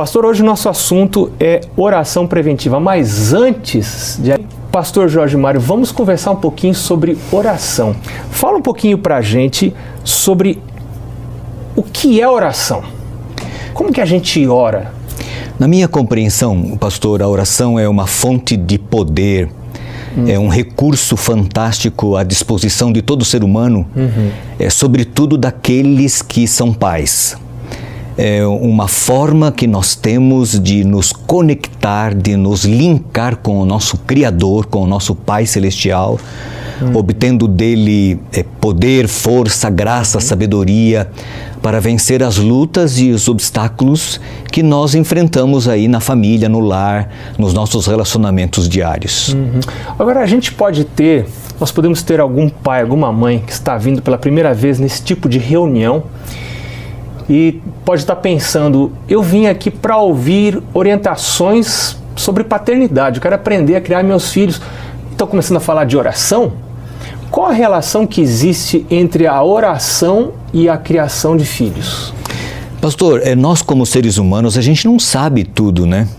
Pastor, hoje o nosso assunto é oração preventiva, mas antes de... Pastor Jorge Mário, vamos conversar um pouquinho sobre oração. Fala um pouquinho pra gente sobre o que é oração. Como que a gente ora? Na minha compreensão, pastor, a oração é uma fonte de poder, é um recurso fantástico à disposição de todo ser humano, sobretudo daqueles que são pais. É uma forma que nós temos de nos conectar, de nos linkar com o nosso Criador, com o nosso Pai Celestial, obtendo dele poder, força, graça, sabedoria, para vencer as lutas e os obstáculos que nós enfrentamos aí na família, no lar, nos nossos relacionamentos diários. Agora, nós podemos ter algum pai, alguma mãe que está vindo pela primeira vez nesse tipo de reunião e pode estar pensando, eu vim aqui para ouvir orientações sobre paternidade, eu quero aprender a criar meus filhos. Estou começando a falar de oração? Qual a relação que existe entre a oração e a criação de filhos? Pastor, nós como seres humanos, a gente não sabe tudo, né?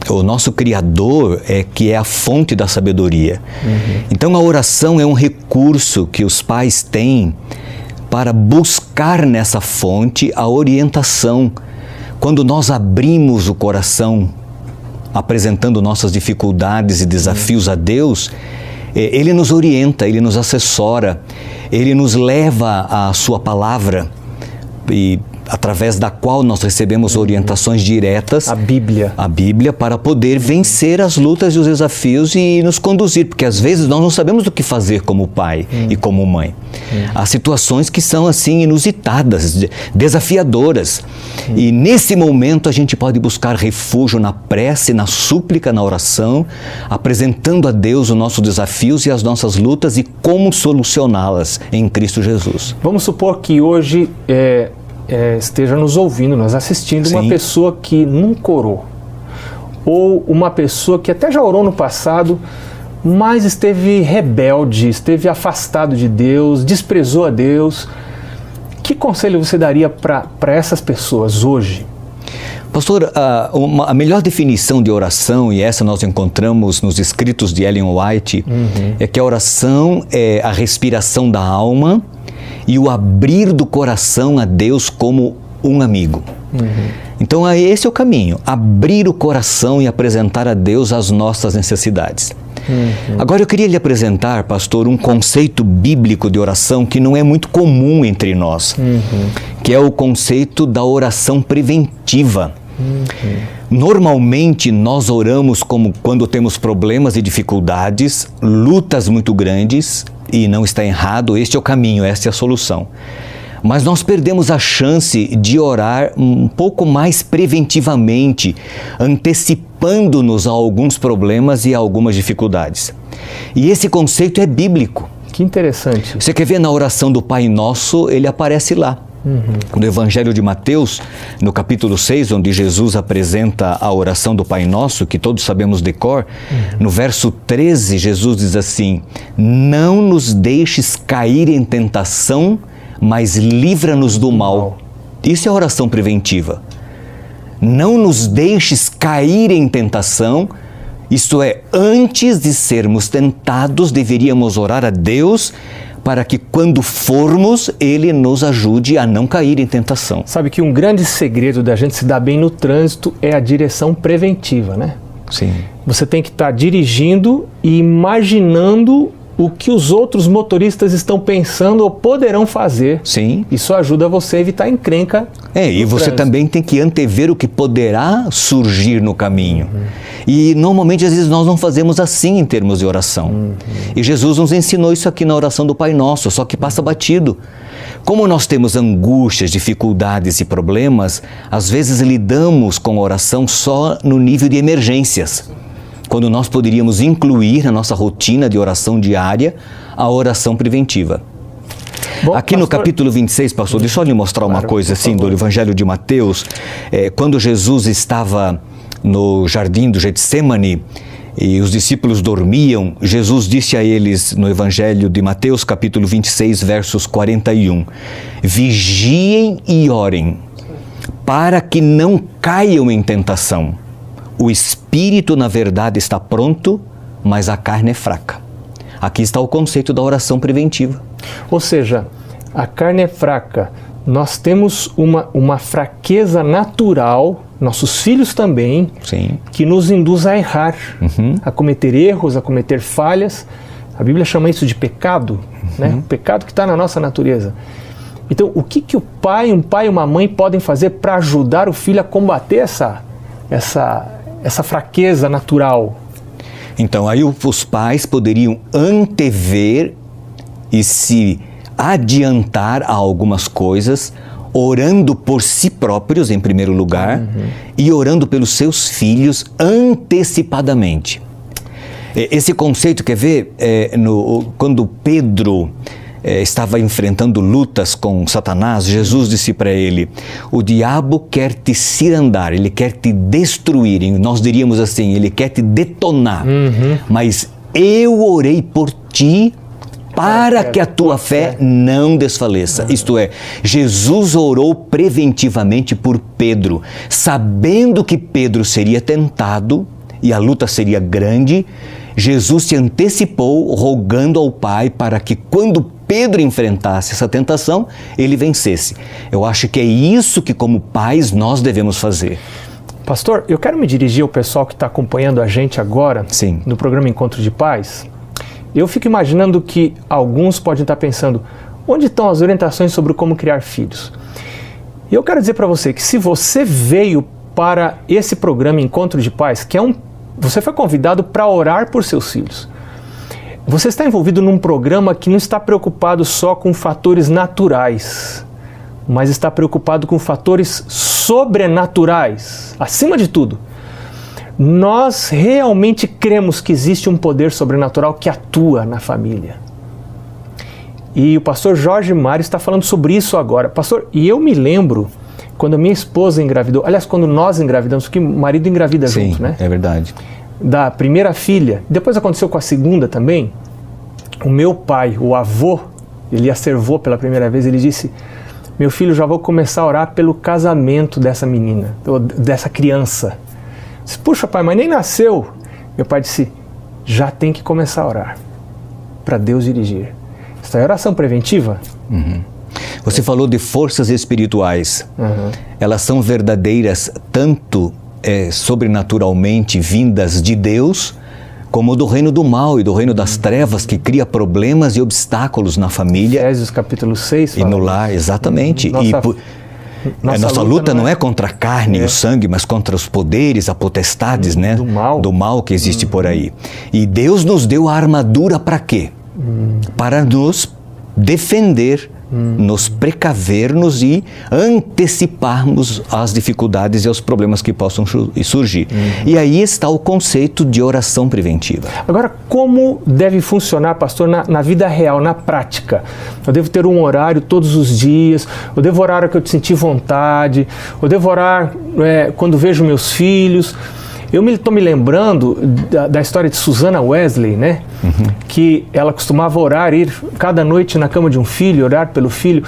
O nosso Criador que é a fonte da sabedoria. Então a oração é um recurso que os pais têm para buscar nessa fonte a orientação. Quando nós abrimos o coração, apresentando nossas dificuldades e desafios a Deus, Ele nos orienta, Ele nos assessora, Ele nos leva à Sua palavra, e através da qual nós recebemos orientações diretas, a Bíblia, para poder vencer as lutas e os desafios e nos conduzir, porque às vezes nós não sabemos o que fazer como pai e como mãe. Há situações que são assim inusitadas, desafiadoras, e nesse momento a gente pode buscar refúgio na prece, na súplica, na oração, apresentando a Deus os nossos desafios e as nossas lutas e como solucioná-las em Cristo Jesus. Vamos supor que hoje esteja nos ouvindo, nos assistindo, uma pessoa que nunca orou, ou uma pessoa que até já orou no passado, mas esteve rebelde, esteve afastado de Deus, desprezou a Deus. Que conselho você daria para essas pessoas hoje? Pastor, a melhor definição de oração, e essa nós encontramos nos escritos de Ellen White, é que a oração é a respiração da alma e o abrir do coração a Deus como um amigo. Então esse é o caminho, abrir o coração e apresentar a Deus as nossas necessidades. Agora eu queria lhe apresentar, pastor, um conceito bíblico de oração que não é muito comum entre nós, que é o conceito da oração preventiva. Normalmente nós oramos como quando temos problemas e dificuldades, lutas muito grandes, e não está errado, este é o caminho, esta é a solução. Mas nós perdemos a chance de orar um pouco mais preventivamente, antecipando-nos a alguns problemas e a algumas dificuldades. E esse conceito é bíblico. Que interessante. Você quer ver na oração do Pai Nosso, ele aparece lá. No Evangelho de Mateus, no capítulo 6, onde Jesus apresenta a oração do Pai Nosso, que todos sabemos de cor, no verso 13, Jesus diz assim: não nos deixes cair em tentação, mas livra-nos do mal. Isso é a oração preventiva. Não nos deixes cair em tentação, isto é, antes de sermos tentados, deveríamos orar a Deus para que quando formos, Ele nos ajude a não cair em tentação. Sabe que um grande segredo da gente se dar bem no trânsito é a direção preventiva, né? Sim. Você tem que estar dirigindo e imaginando o que os outros motoristas estão pensando ou poderão fazer. Sim. Isso ajuda você a evitar encrenca. E você também tem que antever o que poderá surgir no caminho. E normalmente, às vezes, nós não fazemos assim em termos de oração. E Jesus nos ensinou isso aqui na oração do Pai Nosso, só que passa batido. Como nós temos angústias, dificuldades e problemas, às vezes lidamos com a oração só no nível de emergências, quando nós poderíamos incluir na nossa rotina de oração diária a oração preventiva. Bom, aqui no capítulo 26, pastor, deixa eu lhe mostrar uma coisa assim do Evangelho de Mateus. Quando Jesus estava no jardim do Getsemane e os discípulos dormiam, Jesus disse a eles no Evangelho de Mateus, capítulo 26, versos 41, vigiem e orem, para que não caiam em tentação. O espírito, na verdade, está pronto, mas a carne é fraca. Aqui está o conceito da oração preventiva. Ou seja, a carne é fraca. Nós temos uma fraqueza natural, nossos filhos também, Sim. que nos induz a errar, a cometer erros, a cometer falhas. A Bíblia chama isso de pecado, né? O pecado que está na nossa natureza. Então, o que um pai e uma mãe podem fazer para ajudar o filho a combater essa fraqueza natural? Então, aí os pais poderiam antever e se adiantar a algumas coisas, orando por si próprios, em primeiro lugar, e orando pelos seus filhos antecipadamente. Esse conceito, quer ver, quando Pedro estava enfrentando lutas com Satanás, Jesus disse para ele: o diabo quer te cirandar, ele quer te destruir, nós diríamos assim, ele quer te detonar, mas eu orei por ti para que a tua fé não desfaleça. Isto é, Jesus orou preventivamente por Pedro, sabendo que Pedro seria tentado e a luta seria grande. Jesus se antecipou, rogando ao Pai para que quando Pedro enfrentasse essa tentação, ele vencesse. Eu acho que é isso que, como pais, nós devemos fazer. Pastor, eu quero me dirigir ao pessoal que está acompanhando a gente agora, Sim. no programa Encontro de Pais. Eu fico imaginando que alguns podem estar pensando, onde estão as orientações sobre como criar filhos? E eu quero dizer para você que se você veio para esse programa Encontro de Pais, que você foi convidado para orar por seus filhos. Você está envolvido num programa que não está preocupado só com fatores naturais, mas está preocupado com fatores sobrenaturais, acima de tudo. Nós realmente cremos que existe um poder sobrenatural que atua na família. E o pastor Jorge Mário está falando sobre isso agora. Pastor, e eu me lembro quando a minha esposa engravidou, aliás, quando nós engravidamos, porque o marido engravida junto, né? É verdade. Da primeira filha, depois aconteceu com a segunda também. O meu pai, o avô, ele acervou pela primeira vez, ele disse: meu filho, já vou começar a orar pelo casamento dessa menina, dessa criança. Eu disse: puxa pai, mas nem nasceu. Meu pai disse: já tem que começar a orar, para Deus dirigir. Isso é oração preventiva? Você falou de forças espirituais. Elas são verdadeiras tanto sobrenaturalmente vindas de Deus, como do reino do mal e do reino das trevas, que cria problemas e obstáculos na família. Efésios capítulo 6 fala. E no lar, exatamente. Nossa luta não é contra a carne e o sangue, mas contra os poderes, as potestades, né? Do mal que existe por aí. E Deus nos deu a armadura para quê? Para nos defender, nos precavermos e anteciparmos as dificuldades e os problemas que possam surgir. E aí está o conceito de oração preventiva. Agora, como deve funcionar, pastor, na vida real, na prática? Eu devo ter um horário todos os dias, eu devo orar a hora que eu sentir vontade, eu devo orar quando vejo meus filhos. Eu estou me lembrando da história de Susana Wesley, né? Que ela costumava orar, ir cada noite na cama de um filho, orar pelo filho.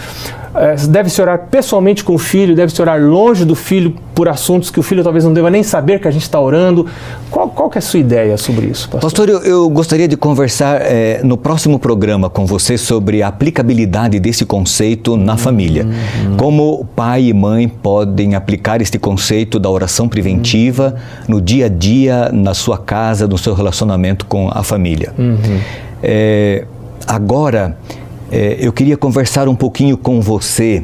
Deve-se orar pessoalmente com o filho, deve-se orar longe do filho por assuntos que o filho talvez não deva nem saber que a gente está orando. Qual que é a sua ideia sobre isso, pastor? Pastor, eu gostaria de conversar no próximo programa com você sobre a aplicabilidade desse conceito na família. Como pai e mãe podem aplicar este conceito da oração preventiva no dia a dia, na sua casa, no seu relacionamento com a família. Agora, eu queria conversar um pouquinho com você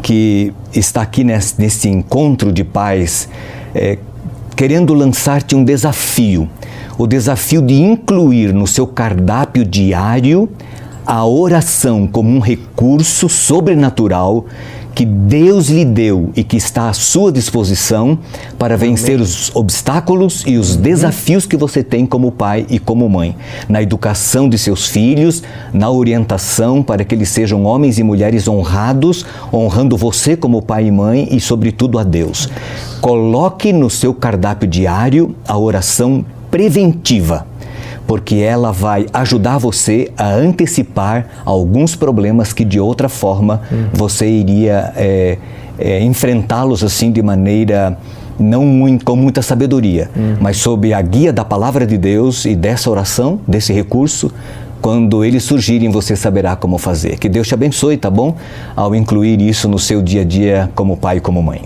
que está aqui nesse encontro de pais, querendo lançar-te um desafio. O desafio de incluir no seu cardápio diário a oração como um recurso sobrenatural que Deus lhe deu e que está à sua disposição para vencer os obstáculos e os desafios que você tem como pai e como mãe, na educação de seus filhos, na orientação para que eles sejam homens e mulheres honrados, honrando você como pai e mãe e, sobretudo, a Deus. Coloque no seu cardápio diário a oração preventiva, porque ela vai ajudar você a antecipar alguns problemas que de outra forma você iria enfrentá-los assim de maneira com muita sabedoria, mas sob a guia da palavra de Deus e dessa oração, desse recurso. Quando eles surgirem, você saberá como fazer. Que Deus te abençoe, tá bom? Ao incluir isso no seu dia a dia como pai e como mãe.